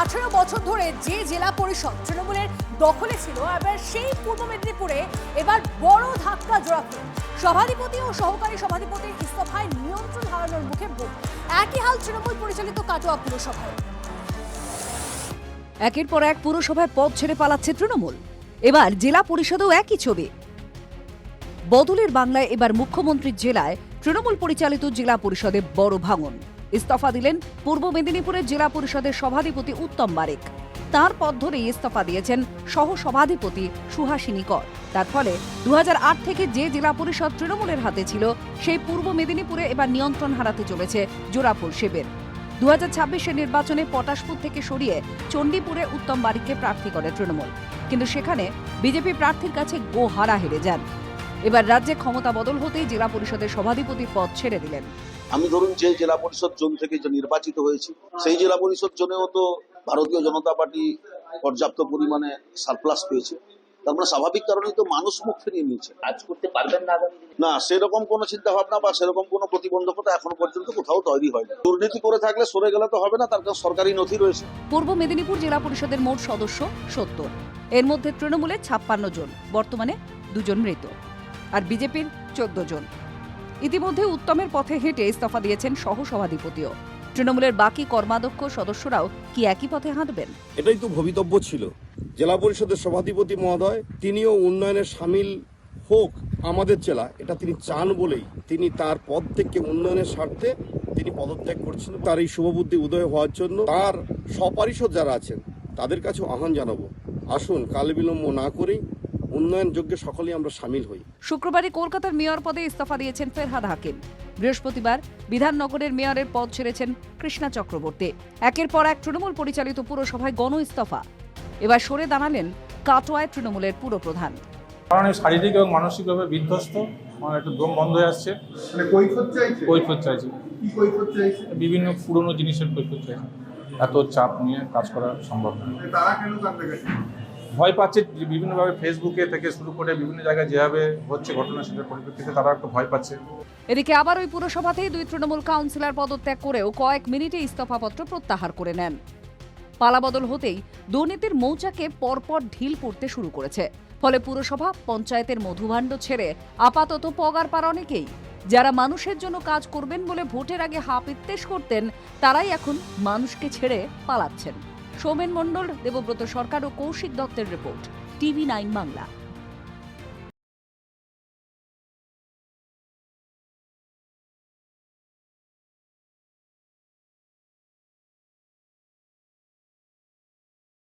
18 বছর ধরে যে জেলা পরিষদ তৃণমূলের দখলে ছিল, এবার সেই পূর্ব মেদিনীপুরে এবার বড় ধাক্কা জোড়া খেল। সভাধিপতি ও সহকারী সভাধিপতির ইস্তফায় নিয়ন্ত্রণ হারানোর মুখে বোধ। একই হাল তৃণমূল পরিচালিত কাটোয়া পুরসভায়। একের পর এক পুরসভার পদ ছেড়ে পালাচ্ছে তৃণমূল। এবার জেলা পরিষদেও একই ছবি। বদলের বাংলায় এবার মুখ্যমন্ত্রীর জেলায় তৃণমূল পরিচালিত জেলা পরিষদে বড় ভাঙন। ইস্তফা দিলেন পূর্ব মেদিনীপুরের জেলা পরিষদের সভাধিপতি উত্তম বারেক। তাঁর পদ ধরেই ইস্তফা দিয়েছেন সহ সভাধিপতি সুহাসিনী কর। তার ফলে 2008 থেকে যে জেলা পরিষদ তৃণমূলের হাতে ছিল, সেই পূর্ব মেদিনীপুরে এবার নিয়ন্ত্রণ হারাতে চলেছে জোড়াফুল শিবির। 2026-এর নির্বাচনে পটাশপুর থেকে সরিয়ে চণ্ডীপুরে উত্তম বারিককে প্রার্থী করে তৃণমূল, কিন্তু সেখানে বিজেপি প্রার্থীর কাছে গোহারা হেরে যান। এবার রাজ্যে ক্ষমতা বদল হতেই জেলা পরিষদের সভাধিপতির পদ ছেড়ে দিলেন। আমি ধরুন যে জেলা পরিষদ জোন থেকে যে নির্বাচিত হয়েছি, সেই জেলা পরিষদ জোনেও তো ভারতীয় জনতা পার্টি পর্যাপ্ত পরিমাণে সারপ্লাস পেয়েছে। তার মানে স্বাভাবিক কারণেই তো মানুষ মুখ ফিরিয়ে নিয়েছে। কাজ করতে পারবেন না আগামী দিনে? না, সেরকম কোনো চিন্তা ভাবনা বা সেরকম কোনো প্রতিবন্ধকতা এখনো পর্যন্ত কোথাও তৈরি হয়নি। দুর্নীতি করে থাকলে সরে গেলে তো হবে না, তার কাছে সরকারি নথি রয়েছে। পূর্ব মেদিনীপুর জেলা পরিষদের মোট সদস্য 70, এর মধ্যে তৃণমূলের 56 জন, বর্তমানে 2 জন মৃত, আর বিজেপির 14 জন। ইতিমধ্যে উত্তমের পথে হেঁটে ইস্তফা দিয়েছেন সহ সভাধিপতিও। তৃণমূলের বাকি কর্মাধ্যক্ষ সদস্যরাও কি একই পথে হাঁটবেন? এটাই তো ভবিতব্য ছিল। জেলা পরিষদের সভাধিপতি মহোদয় তিনিও উন্নয়নের সামিল হোক আমাদের জেলা, এটা তিনি চান বলেই তিনি তার পদ থেকে উন্নয়নের স্বার্থে তিনি পদত্যাগ করছেন। তার এই শুভবুদ্ধি উদয় হওয়ার জন্য তার সপারিষদ যারা আছেন তাদের কাছে আহ্বান জানাবো, আসুন কাল বিলম্ব না করেই উন্নয়ন যোগ্যে সকলেই আমরা সামিল হই। শুক্রবারই কলকাতার মেয়র পদে ইস্তফা দিয়েছেন ফেরহাদ হাকিম। বৃহস্পতিবার বিধাননগরের মেয়রের পদ ছেড়েছেন কৃষ্ণা চক্রবর্তী। একের পর এক তৃণমূল পরিচালিত পুরসভায় গণ ইস্তফা। এবার সরে দাঁড়ালেন কাটোয়ায় তৃণমূলের পুরপ্রধান। কারণ শারীরিক এবং মানসিকভাবে বিধ্বস্ত, আমার একটু দম বন্ধ হয়ে আসছে। কৈফিয়ত চাইছি, বিভিন্ন পুরনো জিনিসের কৈফিয়ত চাইছি। এত চাপ নিয়ে কাজ করা সম্ভব নয়। ভয় পাচ্ছে বিভিন্নভাবে, ফেসবুকে থেকে শুরু করে বিভিন্ন জায়গায় যেভাবে হচ্ছে ঘটনা, সেটার পরিপ্রেক্ষিতে তারা একটু ভয় পাচ্ছে। এদিকে আবার ওই পুরসভাতেই 2 তৃণমূল কাউন্সিলর পদত্যাগ করেও কয়েক মিনিটে ইস্তফাপত্র প্রত্যাহার করে নেন। পালাবদল হতেই দুর্নীতির মৌচাকে পরপর ঢিল পড়তে শুরু করেছে। ফলে পুরসভা পঞ্চায়েতের মধুভাণ্ড ছেড়ে আপাতত পগার পার অনেকেই। যারা মানুষের জন্য কাজ করবেন বলে ভোটের আগে হাপিত্তেশ করতেন, তারাই এখন মানুষকে ছেড়ে পালাচ্ছেন। সৌমেন মণ্ডল, দেবব্রত সরকার ও কৌশিক দত্তের রিপোর্ট, TV9 বাংলা।